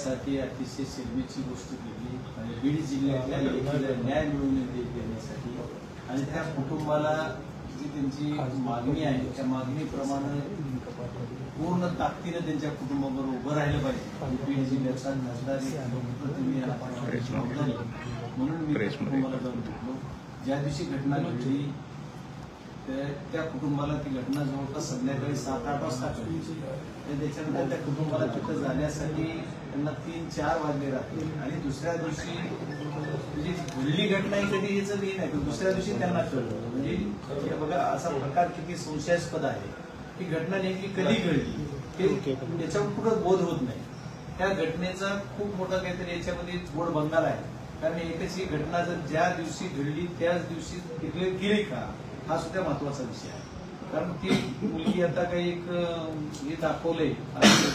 यासाठी अतिशय शिरमेची गोष्ट केली आणि बीड जिल्ह्यातल्या लेखीला न्याय मिळवून देण्यासाठी आणि त्या कुटुंबाला जी त्यांची मागणी आहे त्या मागणीप्रमाणे पूर्ण ताकदीनं त्यांच्या कुटुंबाबरोबर उभं राहिलं पाहिजे. बीड जिल्ह्याचा खासदार म्हणून मी कुटुंबाला जाऊन भेटलो. ज्या दिवशी घटना घडली त्या कुटुंबाला ती घटना जवळपास संध्याकाळी 7-8 वाजता घडली. त्याच्यानंतर त्या कुटुंबाला तिथं जाण्यासाठी त्यांना 3-4 वाजले राहते आणि दुसऱ्या दिवशी म्हणजे घडली घटना ही कधी याचं नाही नाही दुसऱ्या दिवशी त्यांना कळलं. म्हणजे बघा असा प्रकार किती संशयास्पद आहे. ही घटना नेमकी कधी घडली ते याच्यावर कुठं बोध होत नाही. त्या घटनेचा खूप मोठा काहीतरी याच्यामध्ये गोड बंगाल आहे. कारण एकच ही घटना जर ज्या दिवशी घडली त्याच दिवशी तिकडे गेली का हा सुद्धा महत्वाचा विषय आहे. कारण ती मुलगी आता काही एक हे दाखवलंय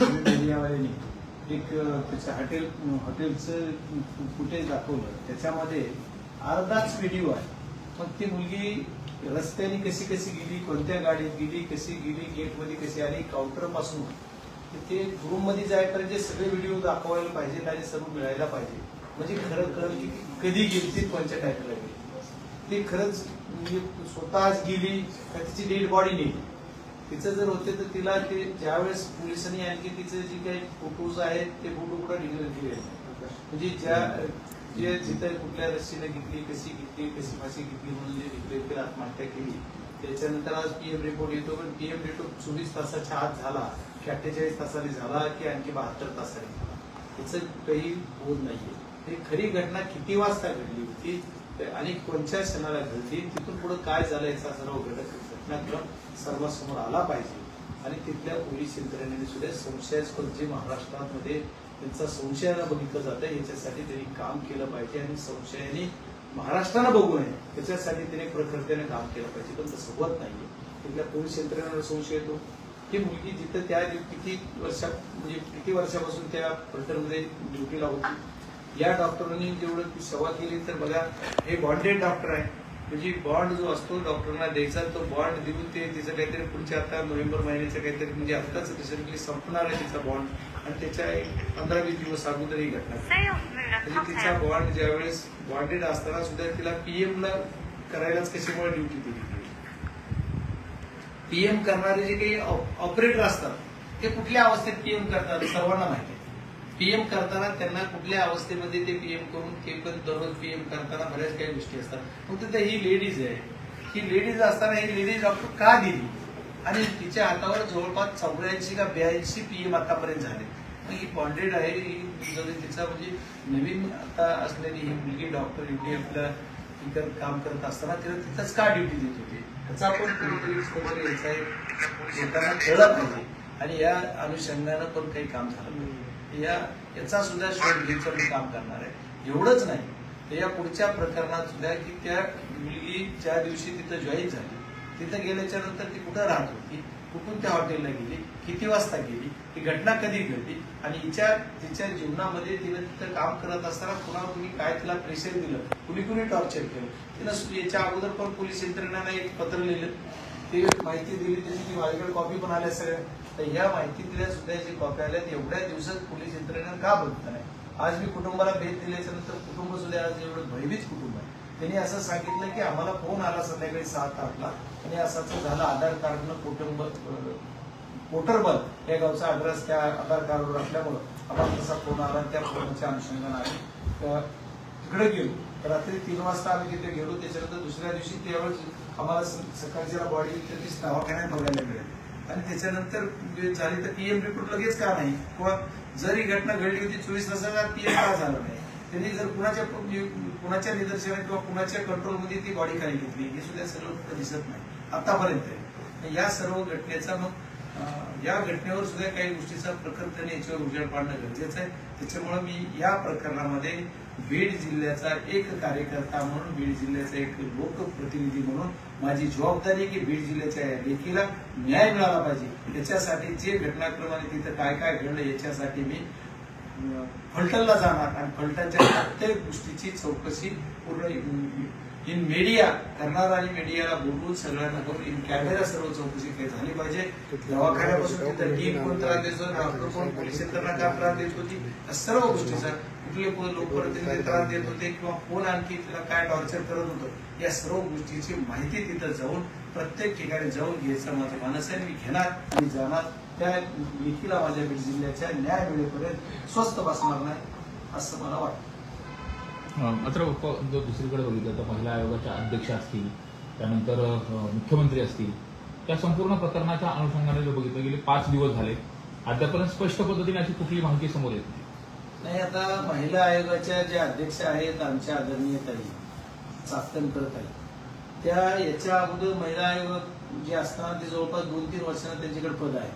मीडियावाल्यांनी एक त्याच्या हॉटेलचं फुटेज दाखवलं. त्याच्यामध्ये अर्धाच व्हिडिओ आहे. मग ती मुलगी रस्त्याने कशी कशी गेली, कोणत्या गाडीत गेली, कशी गेली, गेटमध्ये कशी आली, काउंटर पासून ते रूम मध्ये जायपर्यंत सगळे व्हिडिओ दाखवायला पाहिजे आणि सर्व मिळायला पाहिजे. म्हणजे खरं कळलं की कधी गेली ती कोणत्या टाईपला गेली. ती खरंच म्हणजे स्वतःच गेली का तिची डेड बॉडी नेली. तिचं जर होते तर तिला ते ज्यावेळेस पोलिसांनी आणखी तिचे जे काही फोटोज आहेत ते फोटो कुठं डिक्लेअर केले म्हणजे जे जिथं कुठल्या रस्सीने घेतली, कशी फाशी घेतली म्हणून जे डिक्लेअर केलं आत्महत्या केली. त्याच्यानंतर आज पीएम रिपोर्ट येतो. पण पीएम रिपोर्ट 24 तासाच्या आत झाला की 48 तासांनी झाला की आणखी 72 तासांनी झाला याचं काही बोध नाहीये. ही खरी घटना किती वाजता घडली होती आणि कोणत्या क्षणाला घडली, तिथून पुढे काय झालं याचा सर्व घटनाक्रम सर्वांसमोर आला पाहिजे. आणि तिथल्या पोलीस यंत्रणेने सुद्धा संशयास्पद जे महाराष्ट्रामध्ये त्यांचा संशयाला बघितलं जातं याच्यासाठी त्यांनी काम केलं पाहिजे आणि संशयाने महाराष्ट्रानं बघू नये त्याच्यासाठी त्यांनी प्रखरतेने काम केलं पाहिजे. पण तसं होत नाहीये. तिथल्या पोलीस यंत्रणेला संशय येतो. ही मुलगी जिथं त्या किती वर्षापासून त्या हॉस्पिटलमध्ये ड्युटीला होती. या डॉक्टरांनी जेवढं सेवा केली तर बघा हे बॉन्डेड डॉक्टर आहे. म्हणजे बॉन्ड जो असतो डॉक्टरांना द्यायचा तो बॉन्ड देऊन ते तिचं काहीतरी पुढच्या आता नोव्हेंबर महिन्याचं काहीतरी म्हणजे आत्ताच रिसेंटली संपणार आहे तिचा बॉन्ड आणि त्याच्या 15-20 दिवस अगोदर ही घटना म्हणजे तिचा बॉन्ड ज्यावेळेस बॉन्डेड असताना सुद्धा तिला पीएम ला करायलाच कशामुळे ड्युटी दिली. पीएम करणारे जे काही ऑपरेटर असतात ते कुठल्या अवस्थेत पीएम करतात सर्वांना माहिती आहे. पीएम करताना त्यांना कुठल्या अवस्थेमध्ये ते पीएम करून ते पण दररोज पीएम करताना बऱ्याच काही गोष्टी असतात. फक्त ही लेडीज आहे. ही लेडीज असताना ही लेडीज डॉक्टर का दिली आणि तिच्या हातावर जवळपास 84 का 82 पीएम आतापर्यंत झाले. मग ही बॉन्डेड आहे. तिचा म्हणजे नवीन आता असलेली ही मुलगी डॉक्टर एवढी आपल्या काम करत असताना तिला तिथंच का ड्युटी देत होती त्याचा आपण कुठेतरी लोकांना कळलं पाहिजे आणि या अनुषंगानं पण काही काम झालं पाहिजे. याचा सुद्धा शोध घ्यायचं मी काम करणार आहे. एवढंच नाही तर या पुढच्या प्रकरणात सुद्धा की त्या मुलगी ज्या दिवशी तिथं जॉईन झाली तिथं गेल्याच्या नंतर ती कुठं राहत होती, कुठून त्या हॉटेलला गेली, किती वाजता गेली, ही घटना कधी घडली आणि तिच्या जीवनामध्ये तिनं तिथं काम करत असताना कुणी काय तिला प्रेशर दिलं, कुणी टॉर्चर केलं. तिनं याच्या अगोदर पण पोलीस यंत्रणेला एक पत्र लिहिलं, ती माहिती दिली, त्याची ती माझ्याकडे कॉपी पण आल्या सगळ्या. तर या माहिती दिल्या सुद्धा जी कॉपी आल्या एवढ्या दिवसात पोलीस यंत्रणेनं का बघत नाही. आज मी कुटुंबाला भेट दिल्याच्या नंतर कुटुंब सुद्धा आज एवढं भयभीत कुटुंब आहे. त्यांनी असं सांगितलं की आम्हाला फोन आला संध्याकाळी 7-8 ला आणि असंच झालं आधार कार्डनं पोटरबल या गावचा ऍड्रेस त्या आधार कार्डवर असल्यामुळं आम्हाला तसा फोन आला. त्या फोनच्या अनुषंगाने आम्ही तिकडे गेलो. रात्री 3 वाजता आम्ही तिथे गेलो. त्याच्यानंतर दुसऱ्या दिवशी त्यावेळेस आम्हाला सकाळच्या बॉडी दवाखान्यात बघायला मिळेल आणि त्याच्यानंतर झाली तर पीएम रिपोर्ट लगेच का नाही किंवा जर ही घटना घडली होती 24 तासात पीएम का झालं नाही. त्यांनी जर कुणाच्या निदर्शनात किंवा कुणाच्या कंट्रोलमध्ये ती बॉडी खाली घेतली हे सुद्धा सर्व दिसत नाही आतापर्यंत. या सर्व घटनेचा मग या घटनेवर सुद्धा काही गोष्टीचा प्रखरपणे याच्यावर उजेड पाडणं गरजेचं आहे. त्याच्यामुळे मी या प्रकरणामध्ये बीड जिल्ह्याचा एक कार्यकर्ता म्हणून, बीड जिल्ह्याचा एक लोकप्रतिनिधी म्हणून माझी जबाबदारी की बीड जिल्ह्याच्या लेखीला न्याय मिळाला पाहिजे. याच्यासाठी जे घटनाक्रमाने तिथं काय काय घडलं याच्यासाठी मी फलटणला जाणार आणि फलटणच्या प्रत्येक गोष्टीची चौकशी पूर्ण इन मीडिया करणार आणि मीडियाला बोलून सगळ्यांना करून इन कॅमेरा सर्व चौकशी काही झाली पाहिजे. दवाखान्यापासून तिथं टीम कोण त्रास देतो, डॉक्टर कोण, पोलीस यंत्रणा का त्रास देत होती, या सर्व गोष्टीचा कुठले लोकप्रतिनिधी त्रास देत होते किंवा कोण आणखी तिला काय टॉर्चर करत होतं, या सर्व गोष्टीची माहिती तिथं जाऊन प्रत्येक ठिकाणी जाऊन घ्यायचं माझं मानस आहे. मी घेणार आणि जाणार. त्या लेखीला माझ्या बीड जिल्ह्याच्या न्याय मिळेपर्यंत स्वस्त बसणार नाही असं मला वाटतं. मात्र जर दुसरीकडे बघितलं तर महिला आयोगाच्या अध्यक्ष असतील, त्यानंतर मुख्यमंत्री असतील, त्या संपूर्ण प्रकरणाच्या अनुषंगाने जर बघितलं गेले 5 दिवस झाले अद्यापर्यंत स्पष्ट पद्धतीने अशी कुठली माहिती समोर येत नाही. आता महिला आयोगाच्या ज्या अध्यक्ष आहेत आमच्या आदरणीय ताई चाकणकर ताई, त्या याच्या अगोदर महिला आयोग जे असताना ते जवळपास 2-3 वर्षांना त्यांच्याकडे पद आहे.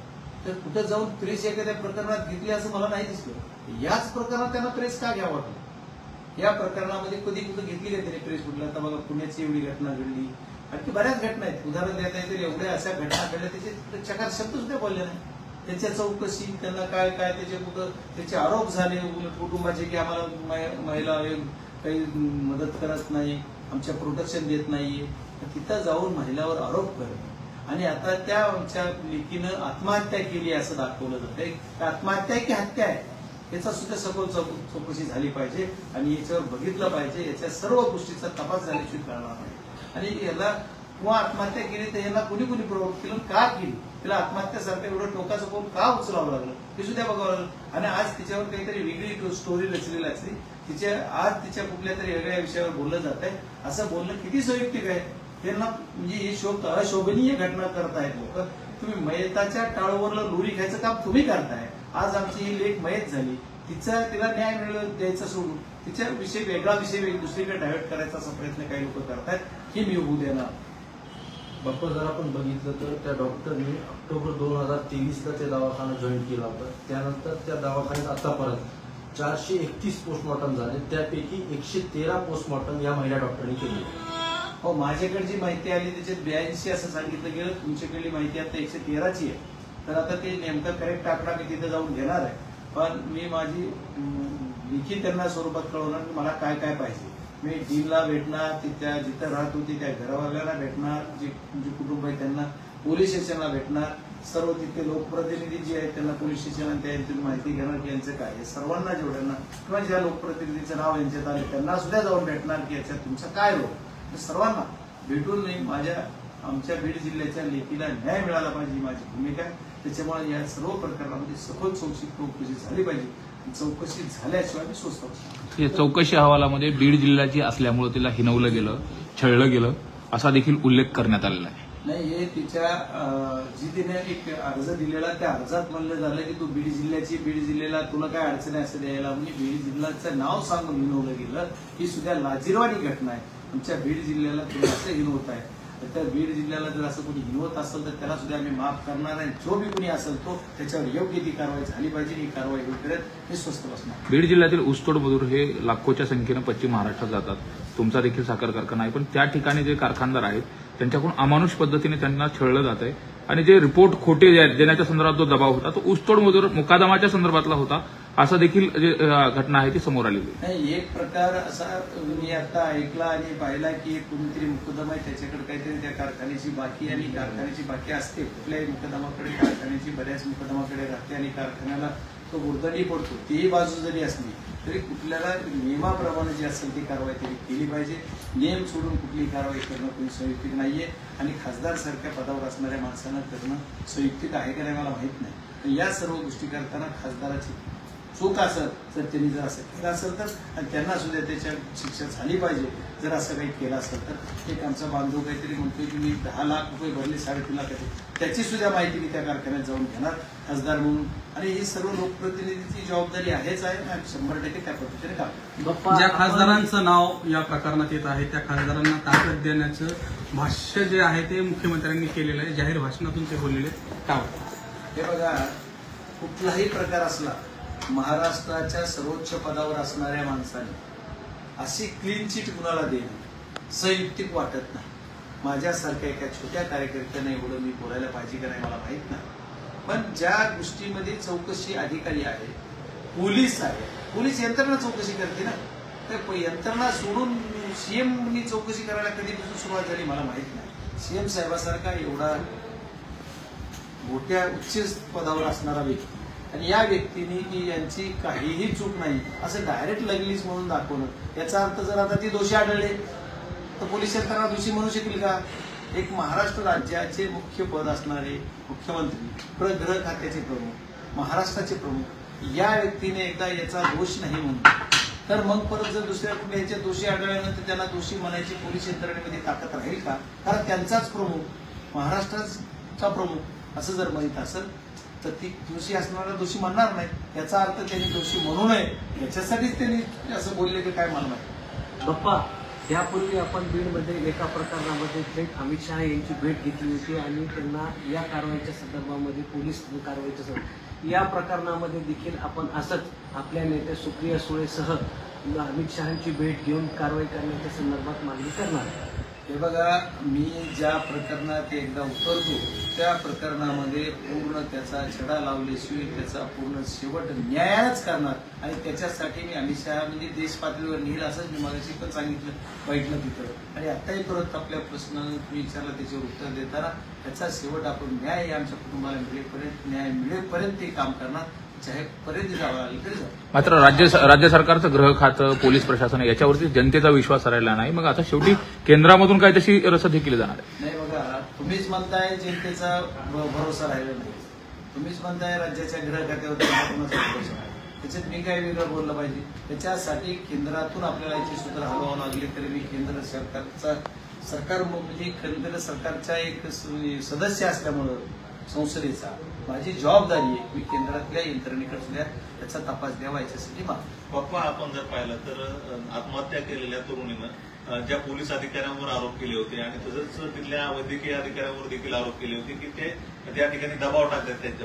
तर कुठं जाऊन प्रेस एखाद्या प्रकरणात घेतली असं मला नाही दिसलं. याच प्रकरणात त्यांना प्रेस का घ्यावं वाटलं? या प्रकरणामध्ये कधी कुठं घेतली का तरी प्रेस कुठला? आता बघा पुण्याची एवढी घटना घडली, आणखी बऱ्याच घटना आहेत. उदाहरण देता येईल तर एवढ्या अशा घटना घडल्या त्याचे चकार शब्द सुद्धा बोलले नाही. त्याच्या चौकशी, त्यांना काय काय त्याचे कुठं त्याचे आरोप झाले कुटुंबाचे की आम्हाला महिला आयोग काही मदत करत नाही, आमच्या प्रोटेक्शन देत नाहीये. तिथं जाऊन महिलावर आरोप करणे आणि आता त्या आमच्या लेकीनं आत्महत्या केली असं दाखवलं जातंय. आत्महत्या आहे की हत्या आहे याचा सुद्धा सखोल चौकशी झाली पाहिजे आणि याच्यावर बघितलं पाहिजे. याच्या सर्व गोष्टीचा तपास झाल्याशिवाय कळणार नाही. आणि याला किंवा आत्महत्या केली तर यांना कुणी कुणी प्रवृत्त केलं, का केली, तिला आत्महत्यासारखं एवढं टोकाचं पाऊल का उचलावं लागलं हे सुद्धा बघावं लागलं. आणि आज तिच्यावर काहीतरी वेगळी स्टोरी रचलेली असली, आज तिच्या कुठल्या तरी वेगळ्या विषयावर बोललं जात आहे. असं बोलणं किती संयुक्तिक आहे? त्यांना म्हणजे ही अशोभनीय घटना करतायत लोक. तुम्ही मयताच्या टाळूवरला लोरी खायचं काम तुम्ही करताय. आज आमची ही लेख मयत झाली, तिला न्याय द्यायचा सोडून तिच्या विषय वेगळा विषय दुसरीकडे डायव्हर्ट करायचा असा प्रयत्न काही लोक करतायत, हे मी होऊ देणार. बाप्पा जर आपण बघितलं तर त्या डॉक्टरनी ऑक्टोबर 2023ला ते दवाखाना जॉईन केला होता. त्यानंतर त्या दवाखान्यात आतापर्यंत 431 पोस्टमॉर्टम झाले, त्यापैकी 113 पोस्टमॉर्टम या महिला डॉक्टरनी केले. हो, माझ्याकडे जी माहिती आली त्याच्यात 82 असं सांगितलं गेलं. तुमच्याकडली माहिती आता 113ची आहे. तर आता ते नेमकं करेक्ट आकडा मी तिथे जाऊन घेणार आहे. पण मी माझी लिखित त्यांना स्वरूपात कळवणार की मला काय काय पाहिजे. मी डीनला भेटणार, तिथं जिथं राहत होती त्या घरावाल्याला भेटणार, जे कुटुंब आहे त्यांना पोलीस स्टेशनला भेटणार, सर्व तिथे लोकप्रतिनिधी जे आहेत त्यांना पोलीस स्टेशनला त्यांची माहिती घेणार की यांचं काय आहे. सर्वांना जेवढ्यांना किंवा ज्या लोकप्रतिनिधीचं नाव यांच्यात आले त्यांना सुद्धा जाऊन भेटणार की याच्यात तुमचा काय रोल. सर्वांना भेटून नाही आमच्या बीड जिल्ह्याच्या लेकीला न्याय मिळाला पाहिजे ही माझी भूमिका आहे. त्याच्यामुळे या सर्व प्रकरणामध्ये सखोल चौकशी झाली पाहिजे. चौकशी झाल्याशिवाय मी स्वस्त बसणार. चौकशी अहवालामध्ये बीड जिल्ह्याची असल्यामुळे तिला हिनवलं गेलं, छळलं गेलं असा देखील उल्लेख करण्यात आलेला आहे. नाही, हे तिच्या जी तिने एक अर्ज दिलेला त्या अर्जात म्हणलं झालं की तू बीड जिल्ह्याची, बीड जिल्ह्याला तुला काय अडचण आहे असं द्यायला म्हणजे बीड जिल्ह्याचं नाव सांगून हिनवलं गेलं ही सुद्धा लाजिरवाणी घटना आहे. आमच्या बीड जिल्ह्याला तुम्ही असं हिनवत आहे. तर बीड जिल्ह्याला जर असं कोणी हिनवत असेल तर त्याला सुद्धा आम्ही माफ करणार आहे. जो बी कोणी असेल तो त्याच्यावर योग्य ती कारवाई झाली पाहिजे. ही कारवाई होईपर्यंत हे स्वस्त बसणार. बीड जिल्ह्यातील ऊसतोड मजूर हे लाखोच्या संख्येनं पश्चिम महाराष्ट्रात जातात. तुमचा देखील साखर कारखाना आहे, पण त्या ठिकाणी जे कारखानदार आहेत त्यांच्याकडून अमानुष पद्धतीने त्यांना छळलं जात आहे. आणि जे रिपोर्ट खोटे देण्याच्या संदर्भात जो दबाव होता तो ऊसतोड मजूर मुकादमाच्या संदर्भातला होता असं देखील जे घटना आहे ती समोर आलेली नाही. एक प्रकार असा मी आता ऐकला आणि पाहिला की कोणीतरी मुकदमा आहे त्याच्याकडे काहीतरी त्या कारखान्याची बाकी आणि कारखान्याची बाकी असते. कुठल्याही मुकदमाकडे कारखान्याची बऱ्याच मुकदमाकडे राहते आणि कारखान्याला तो बुरदंडी पडतो. तीही बाजू जरी असली तरी कुठल्याला नियमाप्रमाणे जी असेल ती कारवाई तरी केली पाहिजे. नियम सोडून कुठलीही कारवाई करणं कोणी संयुक्तिक नाहीये आणि खासदार सारख्या पदावर असणाऱ्या माणसांना करणं संयुक्तिक आहे का नाही मला माहित नाही. या सर्व गोष्टी करताना खासदाराची चूक असेल तर त्यांनी जर असं केलं असेल तर आणि त्यांना सुद्धा त्याच्या शिक्षा झाली पाहिजे. जर असं काही केलं असेल तर एक आमचा बांधव काहीतरी म्हणतोय की मी 10 लाख रुपये भरले 3.5 लाख त्याची सुद्धा माहिती मी त्या कारखान्यात जाऊन घेणार खासदार म्हणून. आणि ही सर्व लोकप्रतिनिधीची जबाबदारी आहेच आहे आणि 100% त्या पद्धतीने काम. ज्या खासदारांचं नाव या प्रकरणात येत आहे त्या खासदारांना ताकद देण्याचं भाष्य जे आहे ते मुख्यमंत्र्यांनी केलेलं आहे. जाहीर भाषणातून ते बोललेले काय वाटतं? हे बघा, कुठलाही प्रकार असला महाराष्ट्राच्या सर्वोच्च पदावर असणाऱ्या माणसाने अशी क्लीन चिट कुणाला देणं संयुक्तिक वाटत नाही. माझ्यासारख्या एका छोट्या कार्यकर्त्याने एवढं मी बोलायला पाहिजे का नाही मला माहित नाही. पण ज्या गोष्टीमध्ये चौकशी अधिकारी आहे, पोलीस आहे, पोलीस यंत्रणा चौकशी करते ना. तर यंत्रणा सोडून सीएमनी चौकशी करायला कधीपासून सुरुवात झाली मला माहित नाही. सीएम साहेबासारखा एवढा मोठ्या उच्च पदावर असणारा व्यक्ती आणि या व्यक्तीने की यांची काहीही चूक नाही असं डायरेक्ट लगलीच म्हणून दाखवणं, याचा अर्थ जर आता ती दोषी आढळले तर पोलीस यंत्रणा दोषी म्हणू शकेल का? एक महाराष्ट्र राज्याचे मुख्य पद असणारे मुख्यमंत्री, गृह खात्याचे प्रमुख, महाराष्ट्राचे प्रमुख, या व्यक्तीने एकदा याचा दोष नाही म्हणून तर मग परत जर दुसऱ्या कुठल्या ह्याच्या दोषी आढळल्यानंतर त्यांना दोषी म्हणायची पोलीस यंत्रणेमध्ये ताकद राहील का? कारण त्यांचाच प्रमुख, महाराष्ट्राचा प्रमुख असं जर माहीत असेल तर ती दोषी असणारा दोषी म्हणणार नाही. याचा अर्थ त्यांनी दोषी म्हणू नये याच्यासाठीच त्यांनी असं बोलले की काय मला माहिती. बाप्पा, यापूर्वी आपण बीडमध्ये एका प्रकरणामध्ये थेट अमित शहा यांची भेट घेतली होती आणि त्यांना या कारवाईच्या संदर्भामध्ये पोलीस कारवाईच्या या प्रकरणामध्ये देखील आपण असंच आपल्या नेते सुप्रिया सुळेसह अमित शहांची भेट घेऊन कारवाई करण्याच्या संदर्भात मागणी करणार. हे बघा, मी ज्या प्रकरणात एकदा उतरतो त्या प्रकरणामध्ये पूर्ण त्याचा छडा लावल्याशिवाय त्याचा पूर्ण शेवट न्यायालाच करणार आणि त्याच्यासाठी मी अमित शहा म्हणजे देश पातळीवर नेईल असंच मी मागाशी पण सांगितलं बैठलं तिथं. आणि आताही परत आपल्या प्रश्नानं तुम्ही विचारला त्याच्यावर उत्तर देताना त्याचा शेवट आपण न्याय आमच्या कुटुंबाला मिळेपर्यंत, न्याय मिळेपर्यंत ते काम करणार, पर्यंत जावं लागेल तरी जाऊ. मात्र राज्य सरकारचं गृह खातं, पोलीस प्रशासन याच्यावरती जनतेचा विश्वास राहिला नाही. मग आता शेवटी केंद्रामधून काय तशी रसद केली जाणार आहे? नाही बघा, तुम्हीच म्हणताय जनतेचा भरोसा राहिला नाही, तुम्हीच म्हणताय राज्याच्या गृह खात्यावरती भरोसा आहे. त्याच्यात मी काय वेगळं बोललं पाहिजे? त्याच्यासाठी केंद्रातून आपल्याला याची सूत्र हलवावं लागले तरी मी केंद्र सरकार म्हणजे केंद्र सरकारच्या एक सदस्य असल्यामुळं संसदेचा माझी जबाबदारी आहे. मी केंद्रातल्या यंत्रणेकडे त्याचा तपास द्यावा याच्यासाठी मागतो. बाप्पा, आपण जर पाहिलं तर आत्महत्या केलेल्या तरुणीनं ज्या पोलीस अधिकाऱ्यांवर आरोप केले होते आणि तसंच तिथल्या वैद्यकीय अधिकाऱ्यांवर देखील आरोप केले होते की ते त्या ठिकाणी दबाव टाकतात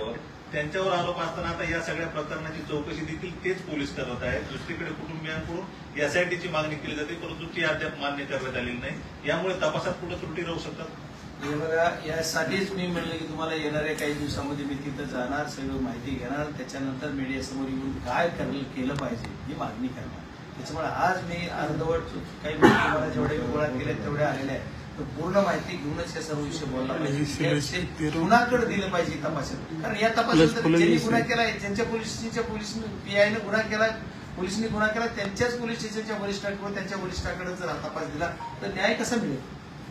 त्यांच्यावर आरोप असताना आता या सगळ्या प्रकरणाची चौकशी देखील तेच पोलीस करत आहेत. दुसरीकडे कुटुंबियांकडून एसआयटीची मागणी केली जाते परंतु ती अद्याप मान्य करण्यात आलेली नाही. यामुळे तपासात कुठे त्रुटी राहू शकतात. हे बघा, यासाठीच मी म्हणलं की तुम्हाला येणाऱ्या काही दिवसामध्ये मी तिथं जाणार, सगळं माहिती घेणार, त्याच्यानंतर मीडियासमोर येऊन काय केलं पाहिजे ही मागणी करणार. त्याच्यामुळे आज मी अर्धवट काही माहिती मला जेवढे गोळा केले तेवढे आलेले आहे, तर पूर्ण माहिती घेऊनच या सर्व विषय बोलला पाहिजे. कुणाकडे दिलं पाहिजे तपासात, कारण या तपासात ज्यांनी गुन्हा केला, ज्यांच्या पोलीस पीआयनं गुन्हा केला, पोलिसांनी गुन्हा केला, त्यांच्याच पोलीस स्टेशनच्या वरिष्ठांकडून त्यांच्या वरिष्ठाकडे जर हा तपास दिला तर न्याय कसा मिळेल?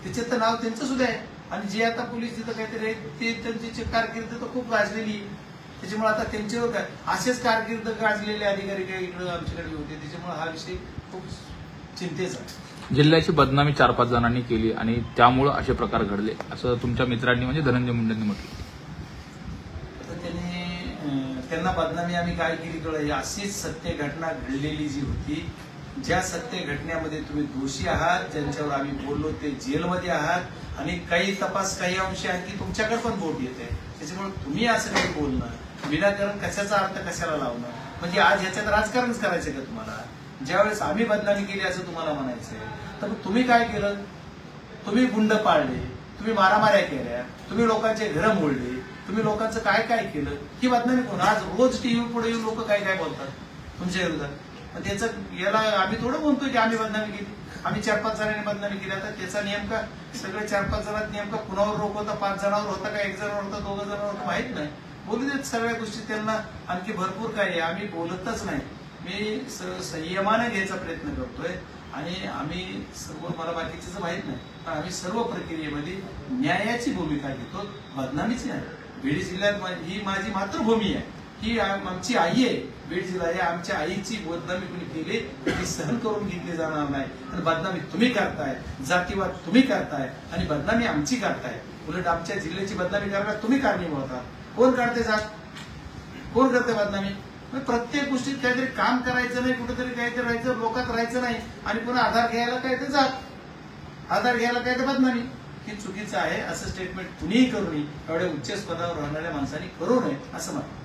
त्याच्यात तर नाव त्यांचं सुद्धा आहे. आणि जे आता पोलीस तिथं काहीतरी ते त्यांची कारकीर्द तर खूप गाजलेली, त्याच्यामुळे आता त्यांच्यावर काय असेच कारकीर्द गाजलेले अधिकारी काही इकडे आमच्याकडे होते, त्याच्यामुळे हा विषय खूप चिंतेचा आहे. जिल्ह्याची बदनामी 4-5 जणांनी केली आणि त्यामुळे असे प्रकार घडले असं तुमच्या मित्रांनी म्हणजे धनंजय मुंडेंनी म्हटलं. त्यांना बदनामी आम्ही काय केली कळलं? अशीच सत्य घटना घडलेली जी होती, ज्या सत्य घटनेमध्ये तुम्ही दोषी आहात, ज्यांच्यावर आम्ही बोललो ते जेलमध्ये आहात आणि काही तपास काही अंशी आणखी तुमच्याकडे पण बोट येते, त्याच्यामुळे तुम्ही असं काही बोलणं विनाकारण कशाचा अर्थ कशाला लावणं? म्हणजे आज ह्याच्यात राजकारणच करायचं का तुम्हाला? ज्यावेळेस आम्ही बदनामी केली असं तुम्हाला म्हणायचंय तर तुम्ही काय केलं? तुम्ही गुंड पाळले, तुम्ही मारामाऱ्या केल्या, तुम्ही लोकांचे घरं मोडले, तुम्ही लोकांचं काय काय केलं, ही बदनामी कोण? आज रोज टीव्ही पुढे येऊन लोक काय काय बोलतात तुमच्या विरोधात. त्याचं याला आम्ही थोडं म्हणतोय की आम्ही बदनामी केली, आम्ही 4-5 जणांनी बदनामी केली. आता त्याचा नेमका सगळे 4-5 जणांत नेमका कुणावर रोख होता? 5 जणांवर होता का 1 जणांवर होता, 2 जणांवर होता माहित नाही. बोलू देत सगळ्या गोष्टी, त्यांना आणखी भरपूर काय आहे, आम्ही बोलतच नाही. मी संयमाने घ्यायचा प्रयत्न करतोय आणि आम्ही सर्व, मला बाकीचं माहित नाही, पण आम्ही सर्व प्रक्रियेमध्ये न्यायाची भूमिका घेतो, बदनामीच नाही. बीड जिल्ह्यात ही माझी मातृभूमी आहे, ही आमची आई आहे. बीड जिल्हा आहे, आमच्या आईची बदनामी कुणी केली ती सहन करून घेतली जाणार नाही. आणि बदनामी तुम्ही करताय, जातीवाद तुम्ही करताय आणि बदनामी आमची करताय. उलट आमच्या जिल्ह्याची बदनामी करायला तुम्ही कारणीभूत आहात. कोण करते जात? कोण करते बदनामी? प्रत्येक गोष्टीत काहीतरी काम करायचं नाही, कुठेतरी काहीतरी राहायचं, लोकात राहायचं नाही आणि पुन्हा आधार घ्यायला काय तर जात, आधार घ्यायला काय तर बदनामी. हे चुकीचं आहे. असं स्टेटमेंट कुणीही करू नये, एवढ्या उच्च पदावर राहणाऱ्या माणसांनी करू नये असं म्हणतात.